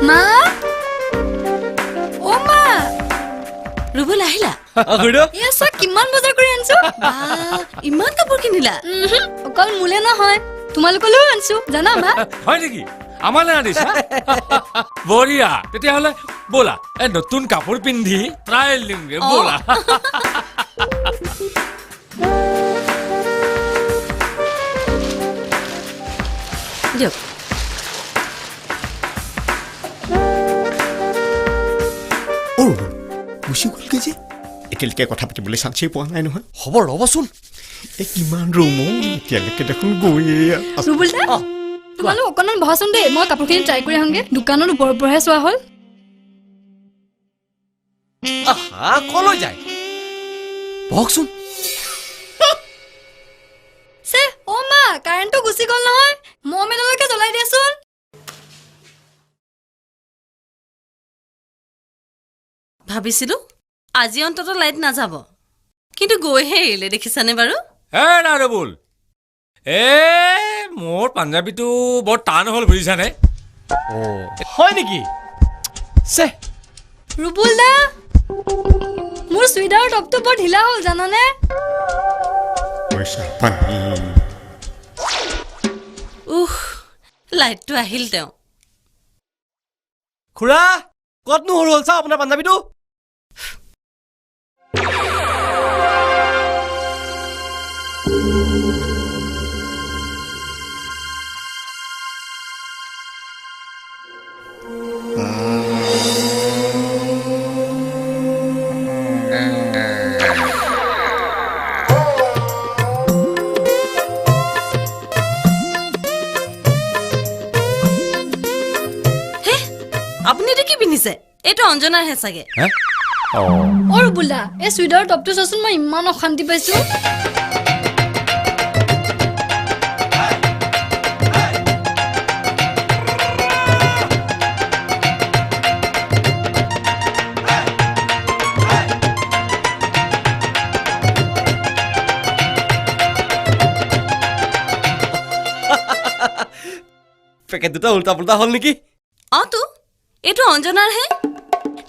মা ও মা ৰুবুল আহিলা এসা কিমান বজাৰ কৰি আনছো ইমান কাপোৰ কিনিলা অকল মুলে নহয় তোমালোকলৈও আনছো জানা মা হয় নেকি আমালে আনিছা বঢ়িয়া তেতিয়াহ'লে ব'লা এই নতুন কাপোৰ পিন্ধি ট্ৰায়েল দিমগে ব'লা দিয়ক গুচি গ'লগে যে একেলগে কথা পাতিবলৈ চান্সেই পোৱা নাই নহয় হ'ব ৰ'বচোন এই কিমান ৰুম এতিয়ালৈকে দেখোন গৈয়ে ৰুবুল দা তোমালোক অকণমান বহাচোন দেই মই কাপোৰখিনি ট্ৰাই কৰি আহোঁগে দোকানত ওপৰৰ পৰাহে চোৱা হ'ল কলৈ যায় বহকচোন চে অ মা কাৰেণ্টটো গুচি গ'ল নহয় মমেললৈকে জ্বলাই দিয়াচোন ভাবিছিলো আজি অন্তত লাইট নাযাব কিন্তু গৈহে এৰিলে দেখিছানে বাৰু না ৰবুল মোৰ পাঞ্জাবীটো বৰ টান হ'ল বুজিছানে হয় নেকি চে ৰুবুল দা মোৰ চুইদাৰৰ টপটো বৰ ঢিলা হ'ল জানানে পইচা পানী লাইটটো আহিল তেওঁ খুৰা কতনো সৰু হ'ল চাওঁ আপোনাৰ পাঞ্জাবীটো আপুনি এইটো কি পিন্ধিছে এইটো অঞ্জনাৰহে চাগে অ ৰুবুল দা এই চুইদাৰৰ টপটো চোৱাচোন মই ইমান অশান্তি পাইছো পেকেট দুটা উল্টা পুল্টা হ'ল নেকি তো এইটো অঞ্জনাৰহে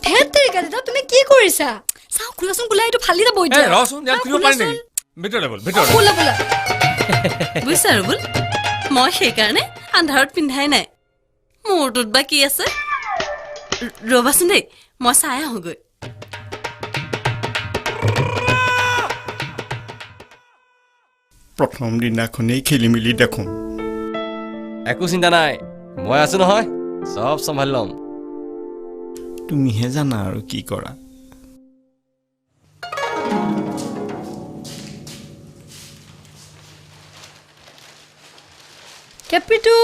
ধেত তেৰিকা দাদা তুমি কি কৰিছা চাও খোলাচোন খোলা এইটো ফালি যাব এতিয়া ৰচোন ইয়াত খুলিব পাৰি নেকি ভিতৰলৈ ব'ল ভিতৰলৈ খোলা খোলা বুজিছা ৰুবুল মই সেইকাৰণে আন্ধাৰত পিন্ধাই নাই মূৰটোত বা কি আছে ৰ'বাচোন দেই মই চাই আহোঁগৈ প্ৰথম দিনাখনেই খেলি মেলি দেখোন একো চিন্তা নাই মই আছো নহয় চব চম্ভালি ল'ম তুমিহে জানা আৰু কি কৰা কেপিটো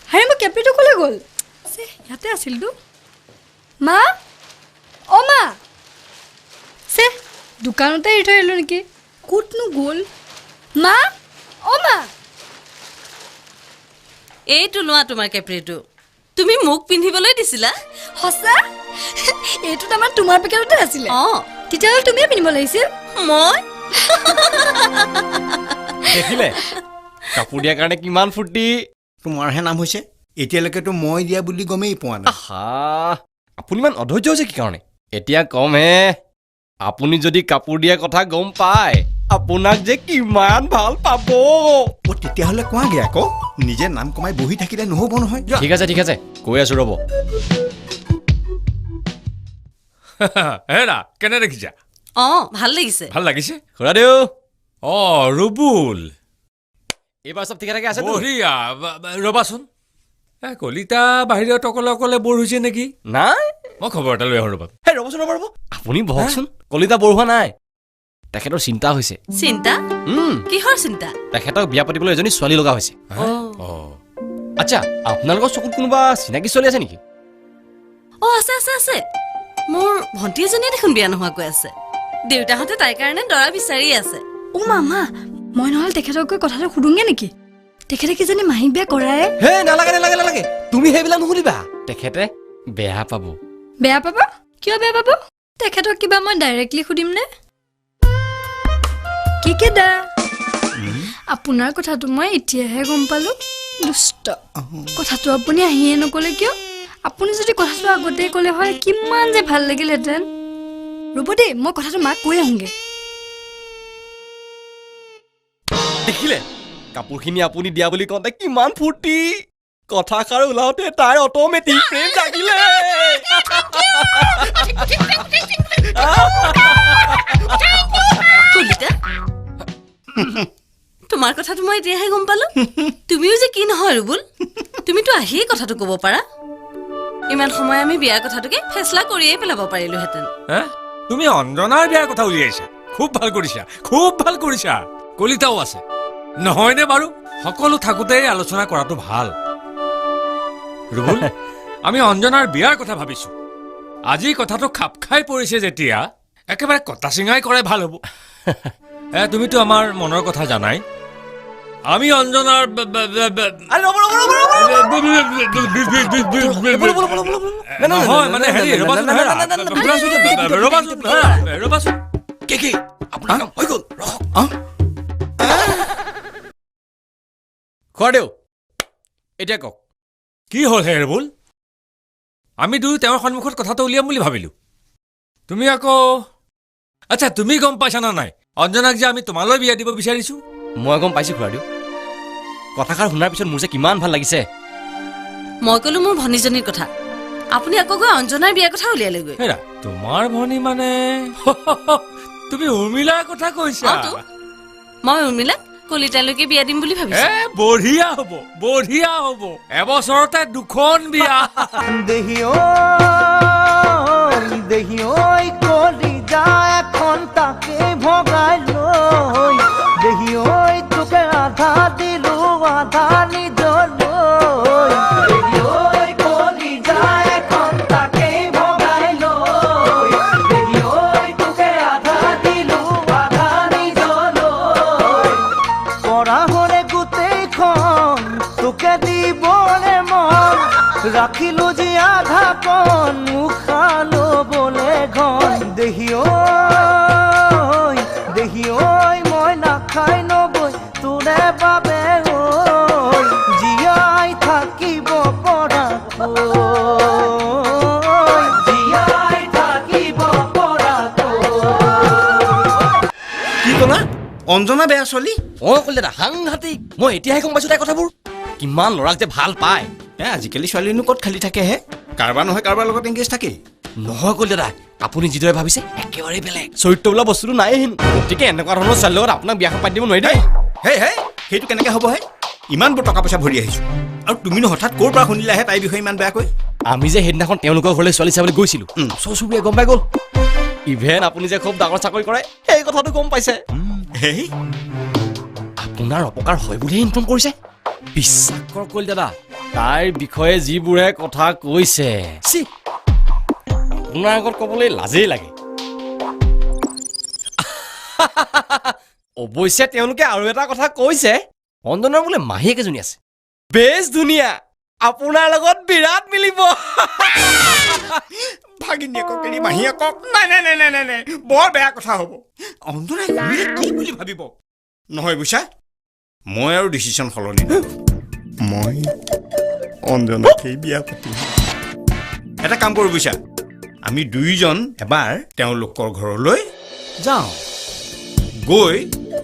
হাৰে মই কেপিটো ক'লৈ গ'ল ইয়াতে আছিলতো মা অ মা চে দোকানতে এৰি থৈ আহিলোঁ নেকি ক'তনো গ'ল মা অ মা এইটো লোৱা তোমাৰ কেপ্ৰিটো তুমি মোক পিন্ধিবলৈ দিছিলা সঁচা এইটো তাৰমানে তোমাৰ পেকেটতে আছিলে তেতিয়াহ'লে তুমিয়ে পিন্ধিব লাগিছিল মই দেখিলে কাপোৰ দিয়াৰ কাৰণে কিমান ফূৰ্তি তোমাৰহে নাম হৈছে এতিয়ালৈকেতো মই দিয়া বুলি গমেই পোৱা নাই আপুনি ইমান অধৈৰ্য হৈছে কি কাৰণে এতিয়া কমহে আপুনি যদি কাপোৰ দিয়াৰ কথা গম পায় আপোনাক যে কিমান ভাল পাব তেতিয়াহ'লে কোৱাগে আকৌ নিজে নাম কমাই বহি থাকিলে নহ'ব নহয় ঠিক আছে কৈ আছো ৰ'ব হেৰা কেনে দেখিছা ভাল লাগিছে ভাল লাগিছে খুৰা দেউ ৰুবুল এইবাৰ চব ঠিকে থাকে আছে বঢ়িয়া ৰ'বাচোন কলিতা বাহিৰত অকলে অকলে বৰ হৈছে নেকি নাই মই খবৰ এটা লৈ আহোঁ ৰ'বা ৰ'বচোন ৰ'ব আপুনি বহকচোন কলিতা বঢ়োৱা নাই তেখেতৰ চিন্তা হৈছে চিন্তা কিহৰ চিন্তা তেখেতক বিয়া পাতিবলৈ এজনী ছোৱালী লগা হৈছে আচ্ছা আপোনালোকৰ চকুত কোনোবা চিনাকি ছোৱালী আছে নেকি আছে মোৰ ভণ্টি এজনীয়ে দেখোন বিয়া নোহোৱাকৈ আছে দেউতাহঁতে তাইৰ কাৰণে দৰা বিচাৰি আছে মামা মই নহ'লে তেখেতক গৈ কথাটো সুধোগে নেকি তেখেতে কিজানি মাহিক বিয়া কৰায় নালাগে তুমি সেইবিলাক নুশুনিবা তেখেতে বেয়া পাব কিয় বেয়া পাব তেখেতক কিবা মই ডাইৰেক্টলি সুধিম নে কি দা আপোনাৰ কথাটো মই এতিয়াহে গম পালো দুষ্ট কথাটো আপুনি আহিয়ে নকলে কিয় আপুনি যদি কথাটো আগতেই ক'লে হয় কিমান যে ভাল লাগিলহেঁতেন ৰ'ব দেই মই কথাটো মাক কৈ আহোঁগৈ দেখিলে কাপোৰখিনি আপুনি দিয়া বুলি কওঁতে কিমান ফূৰ্তি কথাষাৰ ওলাওঁতে তাইৰ অট'মেটিক প্ৰেম জাগিলে কলিতা তোমাৰ কথাটো মই এতিয়াহে গম পালো তুমিও যে কি নহয় ৰুবুল তুমিতো আহিয়ে কথাটো ক'ব পাৰা ইমান সময় আমি বিয়াৰ কথাটোকে ফেচলা কৰিয়ে পেলাব পাৰিলোহেঁতেন তুমি অঞ্জনাৰ বিয়াৰ কথা উলিয়াইছা খুব ভাল কৰিছা কলিতাও আছে নহয়নে বাৰু সকলো থাকোঁতেই আলোচনা কৰাটো ভাল ৰুবুল আমি অঞ্জনাৰ বিয়াৰ কথা ভাবিছো আজি কথাটো খাপ খাই পৰিছে যেতিয়া একেবাৰে কটা চিঙাই কৰে ভাল হ'ব তুমিতো আমাৰ মনৰ কথা জানাই আমি অঞ্জনাৰ নহয় মানে হেৰি ৰবাচোন কি আপোনাৰ কাম হৈ গ'ল খোৱা দেউ এতিয়া কওক কি হ'ল হে ৰুবুল আমি দুয়ো তেওঁৰ সন্মুখত কথাটো উলিয়াম বুলি ভাবিলো তুমি আকৌ আচ্ছা তুমি গম পাইছা না নাই অঞ্জনাক যে আমি তোমালৈ বিয়া দিব বিচাৰিছো মই গম পাইছোঁ খুৰা দিও কথাষাৰ শুনাৰ পিছত মোৰ যে কিমান ভাল লাগিছে মই ক'লো মোৰ ভনীজনীৰ কথা আপুনি আকৌ গৈ অঞ্জনাৰ বিয়াৰ কথা উলিয়ালেগৈ হেৰা তোমাৰ ভনী মানে তুমি উৰ্মিলাৰ কথা কৈছা মই উৰ্মিলাক কলিতালৈকে বিয়া দিম বুলি ভাবিছো বঢ়িয়া হ'ব এবছৰতে দুখন বিয়া দেহিও কলি যায় এখন তাকে ভগাই লৈ দেহিও তোকে আধা দিলো আধা নিজলৈ দেহিও কলি যায় এখন তাকে ভগাই লৈ দেহিও তোকে আধা দিলো আধা নিজলৈ কৰা হলে গোটেইখন তোকে দিবলে মন ৰাখিলো যে আধা কণ মুখা ল'বলে ঘন দেহিও মই নাখাই নবৈ তোৰে বাবে জীয়াই থাকিব কি ক'লা অঞ্জনা বেয়া ছোৱালী ক'লে দাদা সাংঘাতিক মই এতিয়াহে গম পাইছোঁ তাইৰ কথাবোৰ কিমান ল'ৰাক যে ভাল পায় আজিকালি ছোৱালীনো ক'ত খালী থাকে হে কাৰোবাৰ নহয় কাৰোবাৰ লগত এংগেজ থাকে নহয় ক'লে দাদা আপুনি যিদৰে ভাবিছে একেবাৰে বেলেগ চৰিত্ৰ বোলা বস্তুটো নাই হেনো গতিকে এনেকুৱা ধৰণৰ ছোৱালীৰ লগত আপোনাক বিয়াখন পাতি দিব নোৱাৰি দেই হে সেইটো কেনেকৈ হ'ব হে ইমান বৰ টকা পইচা ভৰি আহিছোঁ আৰু তুমিনো হঠাৎ ক'ৰ পৰা শুনিলাহে তাইৰ বিষয়ে ইমান বেয়াকৈ আমি যে সেইদিনাখন তেওঁলোকৰ ঘৰলৈ ছোৱালী চাবলৈ গৈছিলোঁ ওচৰ চুবুৰীয়া গম পাই গ'ল ইভেন আপুনি যে খুব ডাঙৰ চাকৰি কৰে সেই কথাটো গম পাইছে আপোনাৰ অপকাৰ হয় বুলিহে ইনফৰ্ম কৰিছে বিশ্বাস কৰক কল দাদা তাইৰ বিষয়ে যিবোৰে কথা কৈছে আপোনাৰ আগত ক'বলৈ লাজেই লাগে অৱশ্যে তেওঁলোকে আৰু এটা কথা কৈছে অঞ্জনাৰ বোলে মাহীয়েক এজনী আছে বেছ ধুনীয়া আপোনাৰ লগত বিৰাট মিলিব ভাগিনীয়েকক এৰি মাহীয়েকক নাই বৰ বেয়া কথা হ'ব অঞ্জনাই কি বুলি ভাবিব নহয় বুইছা মই আৰু ডিচিশ্যন সলনি মই অঞ্জনাকেই বিয়া পাতিম এটা কাম কৰোঁ বুইছা আমি দুয়োজন এবাৰ তেওঁলোকৰ ঘৰলৈ যাওঁ গৈ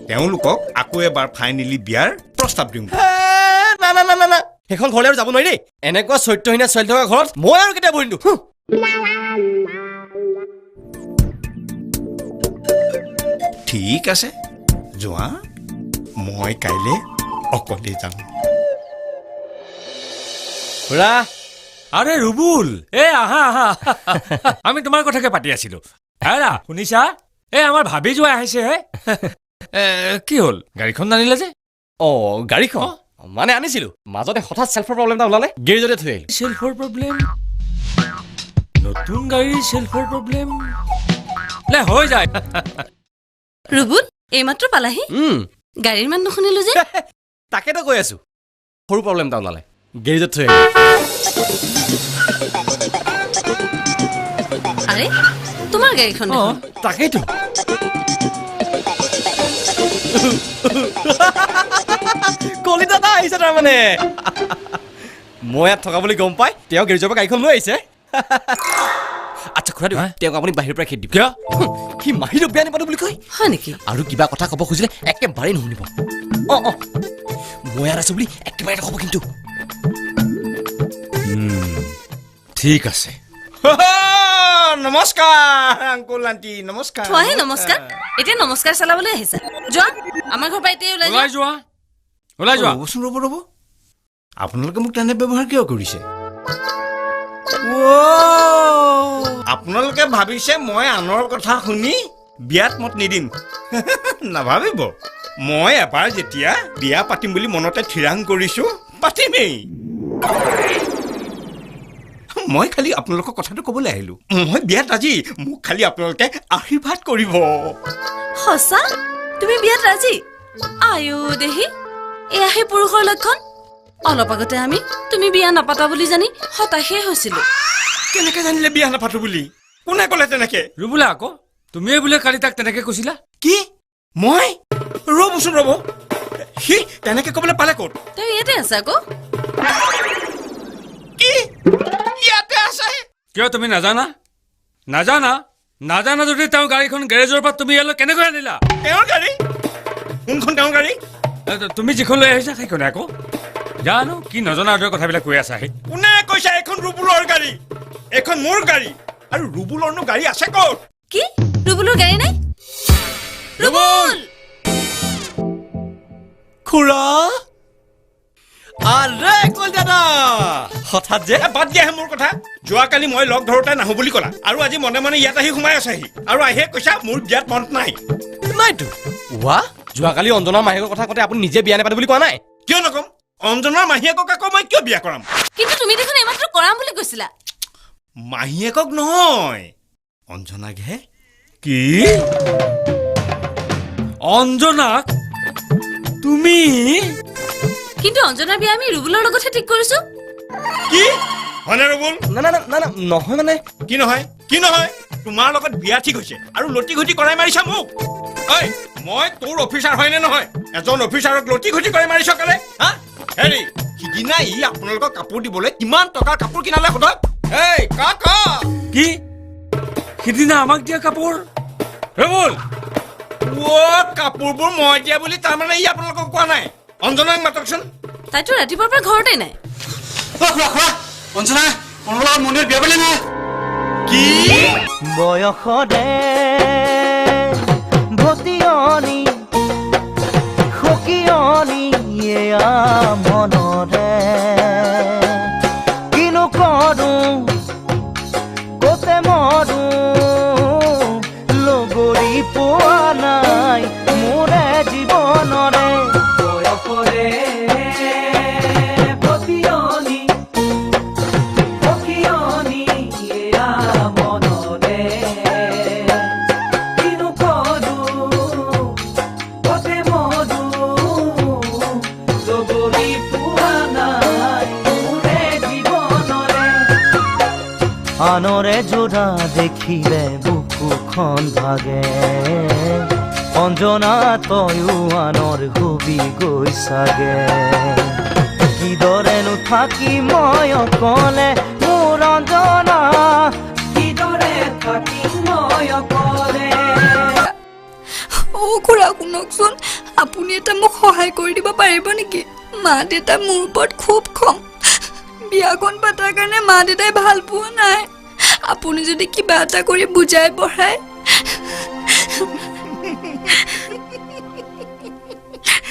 তেওঁলোকক আকৌ এবাৰ ফাইনেলি বিয়াৰ প্ৰস্তাৱ দিওঁ না সেইখন ঘৰলৈ আৰু যাব নোৱাৰি দেই এনেকুৱা চৰিত্ৰহীনা ছোৱালী থকা ঘৰত মই আৰু কেতিয়া বহিম ঠিক আছে যোৱা মই কাইলৈ অকলে যাম খুৰা আৰে ৰুবুল আহা আমি তোমাৰ কথাকে পাতি আছিলো হেৰা শুনিছা আমাৰ ভাবি যোৱা আহিছে কি হ'ল গাড়ীখন নানিলে যে গাড়ীখন মানে আনিছিলো মাজতে হঠাৎ চেল্ফৰ প্ৰব্লেম এটা ওলালে গেৰেজতে থৈ আহিলো চেল্ফৰ প্ৰব্লেম নতুন গাড়ীৰ চেল্ফৰ প্ৰব্লেম নে হৈ যায় ৰুবুল এইমাত্ৰ পালাহি গাড়ীৰ মান নুশুনিলো যে তাকেতো কৈ আছো সৰু প্ৰব্লেম এটা ওলালে গেৰেজত থৈ আহিলো আৰে তোমাৰ গাড়ীখন তাকেইতো কলিতাটা আহিছে তাৰমানে মই ইয়াত থকা বুলি গম পাই তেওঁ গেৰেজৰ পৰা গাড়ীখন লৈ আহিছে আচ্ছা খুৰাদেউ তেওঁক আপুনি বাহিৰৰ পৰা খেদি দিব কিয় সি মাহিৰক বেয়া নাপাতো বুলি কয় হয় নেকি আৰু কিবা কথা ক'ব খুজিলে একেবাৰে নুশুনিব অঁ মই আৰু আছো বুলি একেবাৰে নক'ব কিন্তু ঠিক আছে নমস্কাৰ আংকুল আণ্টি নমস্কাৰ থোৱাহে নমস্কাৰ এতিয়া নমস্কাৰ চলাবলৈ আহিছা যোৱা আমাৰ ঘৰৰ পৰা এতিয়া ওলাই ওলাই যোৱা ওলাই যোৱা ৰ'বচোন ৰ'ব আপোনালোকে মোক তেনে ব্যৱহাৰ কিয় কৰিছে আপোনালোকে ভাবিছে মই আনৰ কথা শুনি বিয়াত মত নিদিম নাভাবিব মই এবাৰ যেতিয়া বিয়া পাতিম বুলি মনতে থিৰাং কৰিছো পাতিমেই মই খালি আপোনালোকৰ কথাটো ক'বলৈ আহিলো মই বিয়াত ৰাজি মোক খালি আপোনালোকে আশীৰ্বাদ কৰিব সঁচা তুমি বিয়াত ৰাজি আয়ো দেহি এয়া সেই পুৰুষৰ লক্ষণ অলপ আগতে আমি তুমি বিয়া নাপাতা বুলি জানি হতাশে হৈছিলো কেনেকে জানিলে বিয়া নাপাতো বুলি কোনে ক'লে তেনেকে ৰুবুলা আকৌ তুমিয়ে বোলে কালি তাক তেনেকে কৈছিলা কি মই ৰ'বচোন ৰ'ব সি তেনেকে ক'বলৈ পালে ক'ত তই ইয়াতে আছে আকৌ কি ইয়াতে আছে কিয় তুমি নাজানা যদি তেওঁ গাড়ীখন গেৰেজৰ পৰা তুমি ইয়ালৈ কেনেকৈ আনিলা তেওঁৰ গাড়ী কোনখন তেওঁৰ গাড়ী তুমি যিখন লৈ আহিছা সেইখনে আকৌ জানো কি নজনা দৰে কথাবিলাক কৈ আছা আহি কোনে কৈছে এইখন ৰুবুলৰ গাড়ী এইখন মোৰ গাড়ী আৰু ৰুবুলৰনো গাড়ী আছে ক'ত কি ৰুবুলৰ গাড়ী নাই ৰুবুল খুৰা আৰে কল দাদা হঠাৎ যে বাদ দিয়াহে মোৰ কথা যোৱাকালি মই লগ ধৰোঁতে নাহো বুলি ক'লা আৰু আজি মনে মনে ইয়াত আহি সোমাই আছেহি আৰু আহিয়ে কৈছা মোৰ বিয়াত মন নাই নাইতো ৱা যোৱাকালি অঞ্জনাৰ মাহীয়েকৰ কথা কওঁতে আপুনি নিজে বিয়া নাপাতে বুলি কোৱা নাই কিয় নকম অঞ্জনাৰ মাহীয়েকক আকৌ মই কিয় বিয়া কৰাম কিন্তু তুমি দেখোন এইমাত্ৰ কৰাম বুলি কৈছিলা মাহীয়েকক নহয় অঞ্জনাকহে কি অঞ্জনাক তুমি কিন্তু অঞ্জনাৰ বিয়া আমি ৰুবুলৰ লগতহে ঠিক কৰিছো কি হয়নে ৰুবুল না নহয় মানে কি নহয় তোমাৰ লগত বিয়া ঠিক হৈছে আৰু লটি ঘটি কৰাই মাৰিছা মোক ঐ মই তোৰ অফিচাৰ হয়নে নহয় এজন অফিচাৰক লটি ঘটি কৰাই মাৰিছ কেলে হা হেৰি সিদিনা ই আপোনালোকক কাপোৰ দিবলৈ কিমান টকাৰ কাপোৰ কিনালে সোধক এই কি সিদিনা আমাক দিয়া কাপোৰ ৰুবুল কাপোৰবোৰ মই দিয়া বুলি তাৰমানে ই আপোনালোকক কোৱা নাই অঞ্জনাক মাতকচোন তাইতো ৰাতিপুৱাৰ পৰা ঘৰতে নাই অঞ্জনা মন্দিৰ বিয়া পালে নাই কি বয়সতে ভতিয়নি সকিয়নি এয়া মনতে কিনো কৰো কতে মৰো লগৰী পোৱা নাই মোৰে জীৱনৰে বয়সৰে ভতিয়নি সকিয়নি এয়া মনৰে কিনো কৰো কতে মৰো লগৰী পোৱা নাই মোৰে জীৱনৰে আনৰে যোৰা দেখিলে বুকুখন ভাগে অঞ্জনা তয়ো আনৰ হুবি গৈ চাগে কিদৰেনো থাকি মই অকলে মোৰ অঞ্জনা কিদৰে থাকি মই অকলে খুৰা শুনকচোন আপুনি এটা মোক সহায় কৰি দিব পাৰিব নেকি মা দেউতা মোৰ ওপৰত খুব খং বিয়াখন পতাৰ কাৰণে মা দেউতাই ভাল পোৱা নাই আপুনি যদি কিবা এটা কৰি বুজাই বঢ়ায়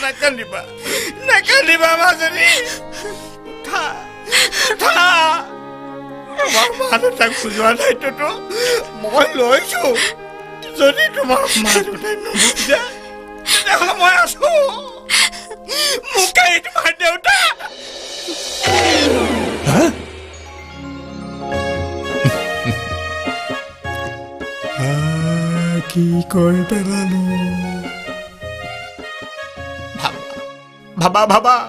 নাকান্দিবা মাজনী তোমাৰ মা দেউতাক বুজোৱা দায়িত্বটো মই লৈছো যদি তোমাৰ মা দেউতাই নুবুজে তেতিয়াহ'লে মই আছো মোকে তোমাৰ দেউতা কি কৈ পেলালো ভাবাত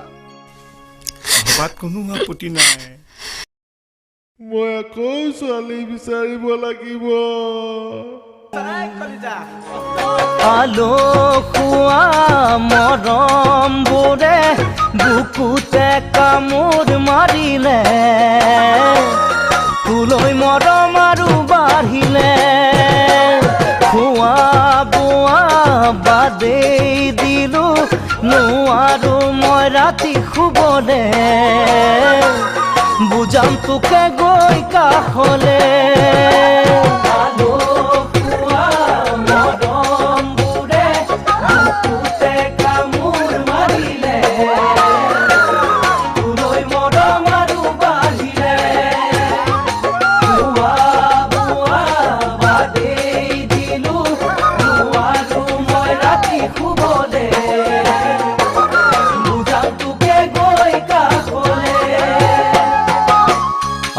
কোনো আপত্তি নাই মই আকৌ ছোৱালী বিচাৰিব লাগিব আলসুৱা মৰমবোৰে বুকুতে কামোৰ মাৰিলে শুবলে বুজাম তোকে গৈ কাষলে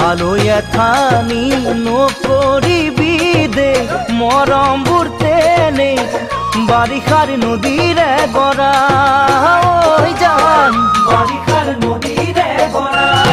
আলোয়া থানি নকৰিবি দে মৰমবোৰ তেনে বাৰিষাৰ নদীৰে গৰা ঐ জান বাৰিষাৰ নদীৰে গৰা